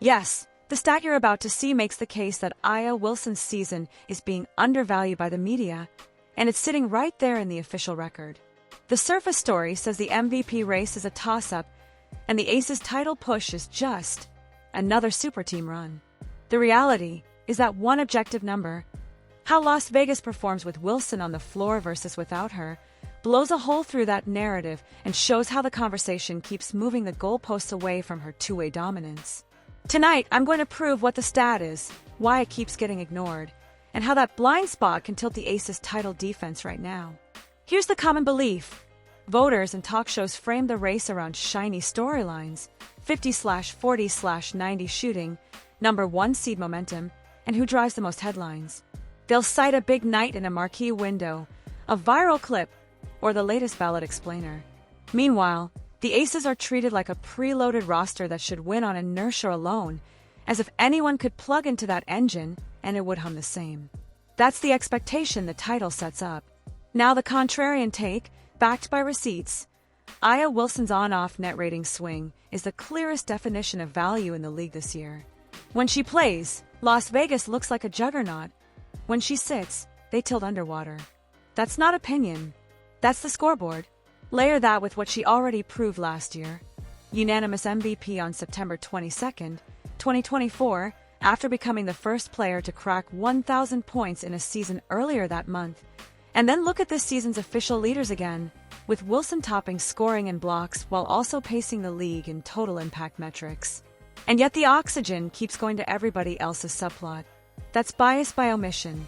Yes, the stat you're about to see makes the case that Aya Wilson's season is being undervalued by the media, and it's sitting right there in the official record. The surface story says the MVP race is a toss-up, and the Aces title push is just another super team run. The reality is that one objective number, how Las Vegas performs with Wilson on the floor versus without her, blows a hole through that narrative and shows how the conversation keeps moving the goalposts away from her two-way dominance. Tonight, I'm going to prove what the stat is, why it keeps getting ignored, and how that blind spot can tilt the Aces' title defense right now. Here's the common belief. Voters and talk shows frame the race around shiny storylines, 50/40/90 shooting, number 1 seed momentum, and who drives the most headlines. They'll cite a big night in a marquee window, a viral clip, or the latest ballot explainer. Meanwhile, the Aces are treated like a preloaded roster that should win on inertia alone, as if anyone could plug into that engine and it would hum the same. That's the expectation the title sets up. Now the contrarian take, backed by receipts. Aya Wilson's on-off net rating swing is the clearest definition of value in the league this year. When she plays, Las Vegas looks like a juggernaut. When she sits, they tilt underwater. That's not opinion. That's the scoreboard. Layer that with what she already proved last year. Unanimous MVP on September 22, 2024, after becoming the first player to crack 1,000 points in a season earlier that month. And then look at this season's official leaders again, with Wilson topping scoring and blocks while also pacing the league in total impact metrics. And yet the oxygen keeps going to everybody else's subplot. That's bias by omission.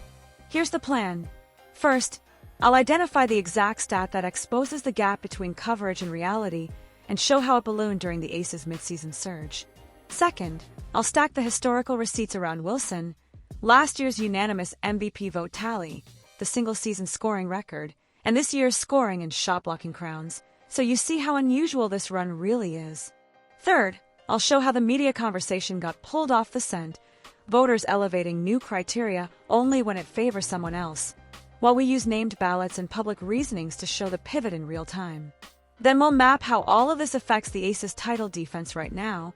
Here's the plan. First, I'll identify the exact stat that exposes the gap between coverage and reality and show how it ballooned during the Aces midseason surge. Second, I'll stack the historical receipts around Wilson, last year's unanimous MVP vote tally, the single-season scoring record, and this year's scoring and shot-blocking crowns, so you see how unusual this run really is. Third, I'll show how the media conversation got pulled off the scent, voters elevating new criteria only when it favors someone else, while we use named ballots and public reasonings to show the pivot in real time. Then we'll map how all of this affects the Aces' title defense right now,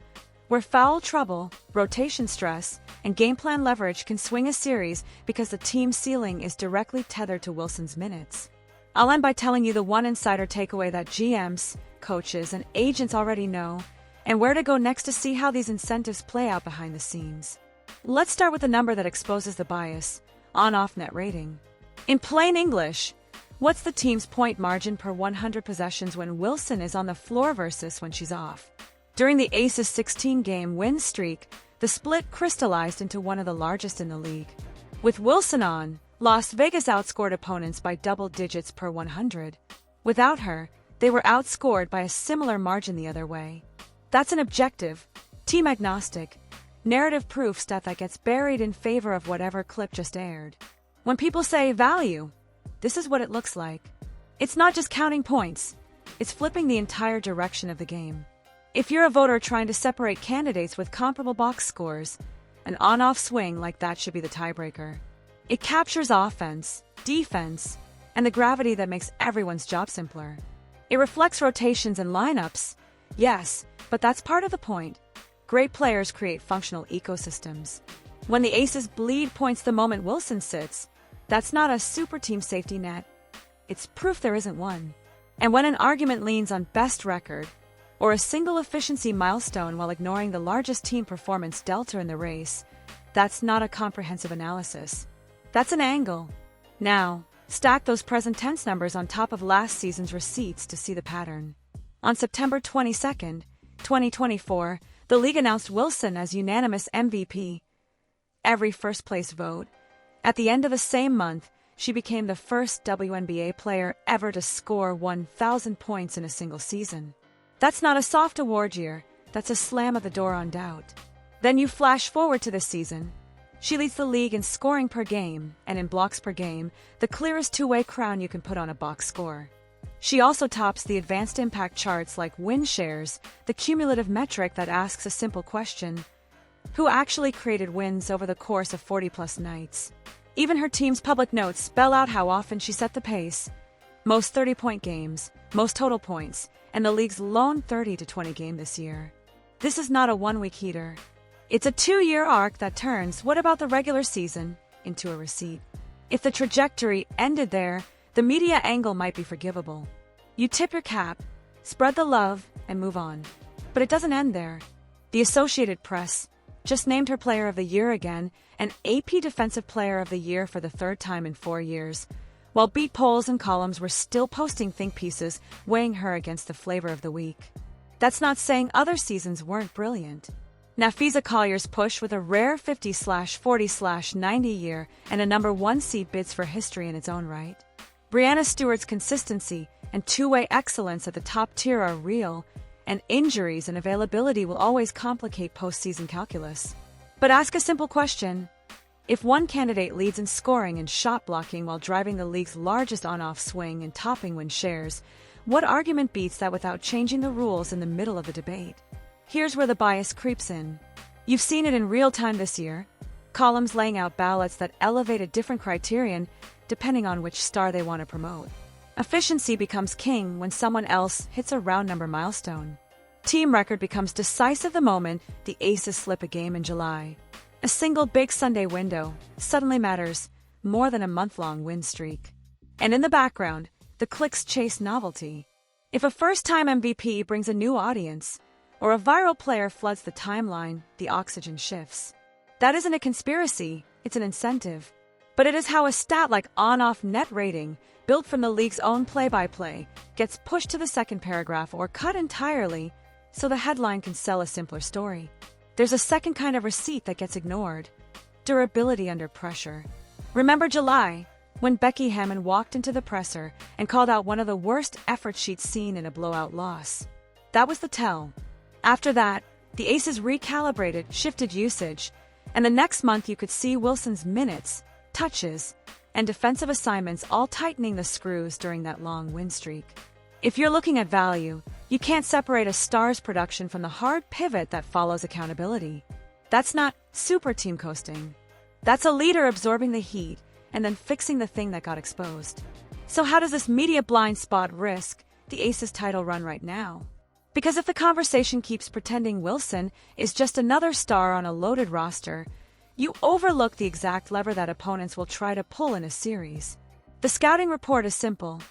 where foul trouble, rotation stress, and game plan leverage can swing a series because the team ceiling is directly tethered to Wilson's minutes. I'll end by telling you the one insider takeaway that GMs, coaches, and agents already know, and where to go next to see how these incentives play out behind the scenes. Let's start with the number that exposes the bias, on-off net rating. In plain English, what's the team's point margin per 100 possessions when Wilson is on the floor versus when she's off? During the Aces' 16-game win streak, the split crystallized into one of the largest in the league. With Wilson on, Las Vegas outscored opponents by double digits per 100. Without her, they were outscored by a similar margin the other way. That's an objective, team-agnostic, narrative proof stat that gets buried in favor of whatever clip just aired. When people say value, this is what it looks like. It's not just counting points. It's flipping the entire direction of the game. If you're a voter trying to separate candidates with comparable box scores, an on-off swing like that should be the tiebreaker. It captures offense, defense, and the gravity that makes everyone's job simpler. It reflects rotations and lineups, yes, but that's part of the point. Great players create functional ecosystems. When the Aces bleed points the moment Wilson sits, that's not a super team safety net. It's proof there isn't one. And when an argument leans on best record, or a single efficiency milestone while ignoring the largest team performance delta in the race, that's not a comprehensive analysis. That's an angle. Now, stack those present tense numbers on top of last season's receipts to see the pattern. On September 22, 2024, the league announced Wilson as unanimous MVP. Every first-place vote. At the end of the same month, she became the first WNBA player ever to score 1,000 points in a single season. That's not a soft award year, that's a slam at the door on doubt. Then you flash forward to this season. She leads the league in scoring per game and in blocks per game, the clearest two-way crown you can put on a box score. She also tops the advanced impact charts like win shares, the cumulative metric that asks a simple question: who actually created wins over the course of 40-plus nights? Even her team's public notes spell out how often she set the pace. Most 30-point games, most total points, and the league's lone 30-20 game this year. This is not a one-week heater. It's a 2-year arc that turns what about the regular season into a receipt. If the trajectory ended there, the media angle might be forgivable. You tip your cap, spread the love, and move on. But it doesn't end there. The Associated Press just named her Player of the Year again, and AP Defensive Player of the Year for the third time in 4 years, while beat polls and columns were still posting think pieces weighing her against the flavor of the week. That's not saying other seasons weren't brilliant. Nafisa Collier's push with a rare 50/40/90 year and a number 1 seed bids for history in its own right. Breanna Stewart's consistency and two-way excellence at the top tier are real, and injuries and availability will always complicate postseason calculus. But ask a simple question. If one candidate leads in scoring and shot blocking while driving the league's largest on-off swing and topping win shares, what argument beats that without changing the rules in the middle of the debate? Here's where the bias creeps in. You've seen it in real time this year. Columns laying out ballots that elevate a different criterion depending on which star they want to promote. Efficiency becomes king when someone else hits a round number milestone. Team record becomes decisive the moment the Aces slip a game in July. A single big Sunday window suddenly matters more than a month-long win streak. And in the background, the clicks chase novelty. If a first-time MVP brings a new audience, or a viral player floods the timeline, the oxygen shifts. That isn't a conspiracy, it's an incentive. But it is how a stat like on-off net rating, built from the league's own play-by-play, gets pushed to the second paragraph or cut entirely so the headline can sell a simpler story. There's a second kind of receipt that gets ignored: durability under pressure. Remember July, when Becky Hammon walked into the presser and called out one of the worst efforts she'd seen in a blowout loss? That was the tell. After that, the Aces recalibrated, shifted usage, and the next month you could see Wilson's minutes, touches, and defensive assignments all tightening the screws during that long win streak. If you're looking at value, you can't separate a star's production from the hard pivot that follows accountability. That's not super team coasting. That's a leader absorbing the heat and then fixing the thing that got exposed. So how does this media blind spot risk the Aces title run right now? Because if the conversation keeps pretending Wilson is just another star on a loaded roster, you overlook the exact lever that opponents will try to pull in a series. The scouting report is simple.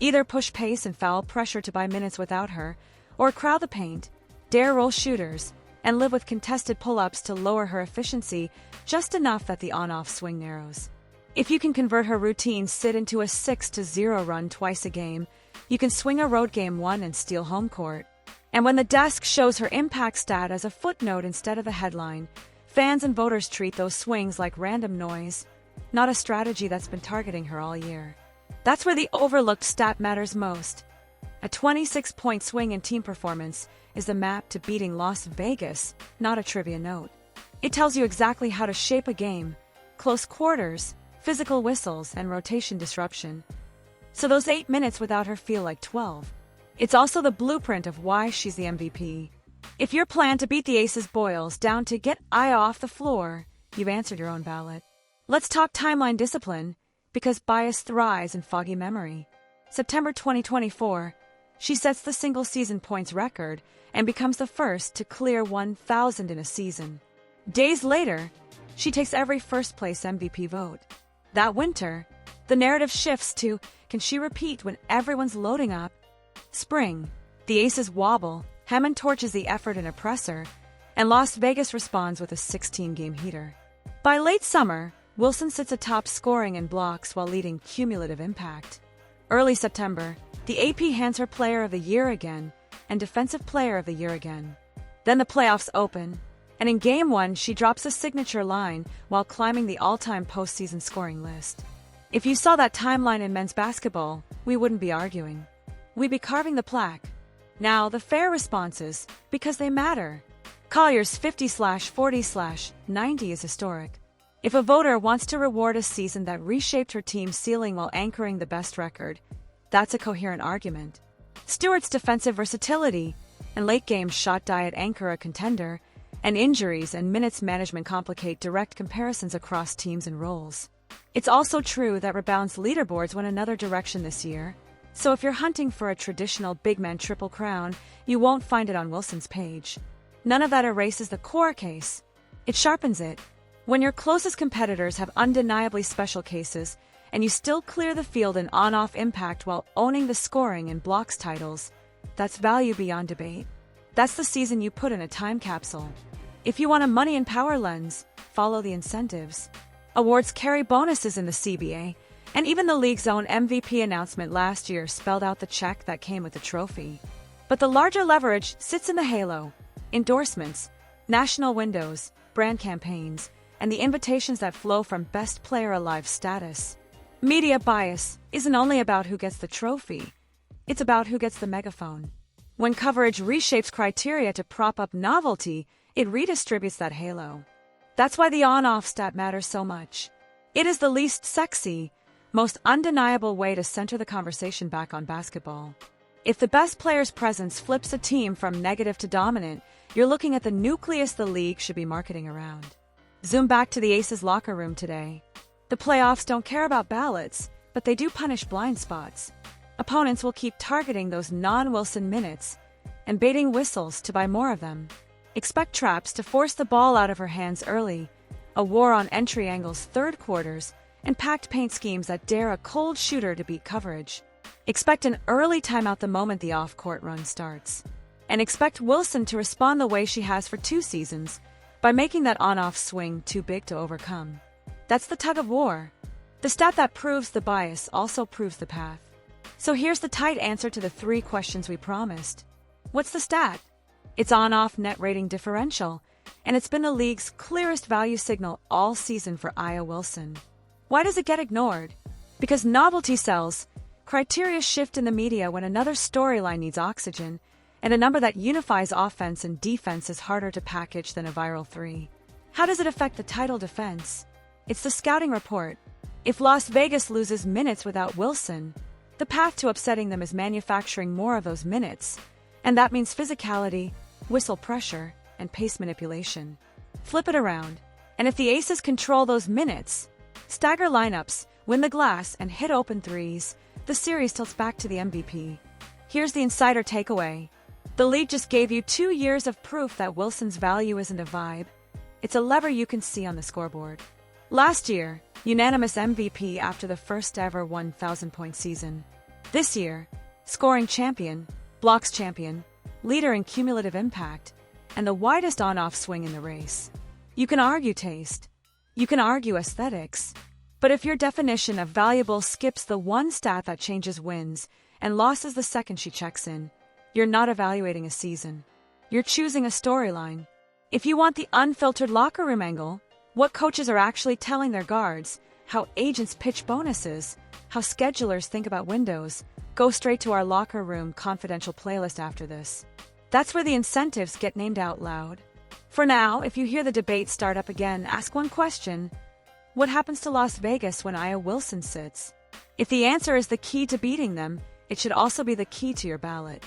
Either push pace and foul pressure to buy minutes without her, or crowd the paint, dare roll shooters, and live with contested pull-ups to lower her efficiency just enough that the on-off swing narrows. If you can convert her routine sit into a 6-0 run twice a game, you can swing a road game 1 and steal home court. And when the desk shows her impact stat as a footnote instead of a headline, fans and voters treat those swings like random noise, not a strategy that's been targeting her all year. That's where the overlooked stat matters most. A 26-point swing in team performance is the map to beating Las Vegas, not a trivia note. It tells you exactly how to shape a game: close quarters, physical whistles, and rotation disruption. So those 8 minutes without her feel like 12. It's also the blueprint of why she's the MVP. If your plan to beat the Aces boils down to get Aya off the floor, you've answered your own ballot. Let's talk timeline discipline, because bias thrives in foggy memory. September 2024, she sets the single-season points record and becomes the first to clear 1,000 in a season. Days later, she takes every first-place MVP vote. That winter, the narrative shifts to, can she repeat when everyone's loading up? Spring, the Aces wobble, Hammon torches the effort in a presser, and Las Vegas responds with a 16-game heater. By late summer, Wilson sits atop scoring and blocks while leading cumulative impact. Early September, the AP hands her Player of the Year again and Defensive Player of the Year again. Then the playoffs open, and in Game 1 she drops a signature line while climbing the all-time postseason scoring list. If you saw that timeline in men's basketball, we wouldn't be arguing. We'd be carving the plaque. Now, the fair response is, because they matter. Collier's 50/40/90 is historic. If a voter wants to reward a season that reshaped her team's ceiling while anchoring the best record, that's a coherent argument. Stewart's defensive versatility and late-game shot diet anchor a contender, and injuries and minutes management complicate direct comparisons across teams and roles. It's also true that rebounds leaderboards went another direction this year, so if you're hunting for a traditional big man triple crown, you won't find it on Wilson's page. None of that erases the core case. It sharpens it. When your closest competitors have undeniably special cases, and you still clear the field in on-off impact while owning the scoring and blocks titles, that's value beyond debate. That's the season you put in a time capsule. If you want a money and power lens, follow the incentives. Awards carry bonuses in the CBA, and even the league's own MVP announcement last year spelled out the check that came with the trophy. But the larger leverage sits in the halo: endorsements, national windows, brand campaigns, and the invitations that flow from best player alive status. Media bias isn't only about who gets the trophy, it's about who gets the megaphone. When coverage reshapes criteria to prop up novelty, it redistributes that halo. That's why the on-off stat matters so much. It is the least sexy, most undeniable way to center the conversation back on basketball. If the best player's presence flips a team from negative to dominant, you're looking at the nucleus the league should be marketing around. Zoom back to the Aces locker room today. The playoffs don't care about ballots, but they do punish blind spots. Opponents will keep targeting those non-Wilson minutes and baiting whistles to buy more of them. Expect traps to force the ball out of her hands early, a war on entry angles third quarters, and packed paint schemes that dare a cold shooter to beat coverage. Expect an early timeout the moment the off-court run starts. And expect Wilson to respond the way she has for 2 seasons, by making that on-off swing too big to overcome. That's the tug of war. The stat that proves the bias also proves the path. So here's the tight answer to the 3 questions we promised. What's the stat? It's on-off net rating differential, and it's been the league's clearest value signal all season for Aya Wilson. Why does it get ignored? Because novelty sells. Criteria shift in the media when another storyline needs oxygen, and a number that unifies offense and defense is harder to package than a viral 3. How does it affect the title defense? It's the scouting report. If Las Vegas loses minutes without Wilson, the path to upsetting them is manufacturing more of those minutes, and that means physicality, whistle pressure, and pace manipulation. Flip it around, and if the Aces control those minutes, stagger lineups, win the glass, and hit open threes, the series tilts back to the MVP. Here's the insider takeaway. The league just gave you 2 years of proof that Wilson's value isn't a vibe. It's a lever you can see on the scoreboard. Last year, unanimous MVP after the first ever 1,000-point season. This year, scoring champion, blocks champion, leader in cumulative impact, and the widest on-off swing in the race. You can argue taste. You can argue aesthetics. But if your definition of valuable skips the one stat that changes wins and losses the second she checks in, you're not evaluating a season. You're choosing a storyline. If you want the unfiltered locker room angle, what coaches are actually telling their guards, how agents pitch bonuses, how schedulers think about windows, go straight to our locker room confidential playlist after this. That's where the incentives get named out loud. For now, if you hear the debate start up again, ask one question. What happens to Las Vegas when Aya Wilson sits? If the answer is the key to beating them, it should also be the key to your ballot.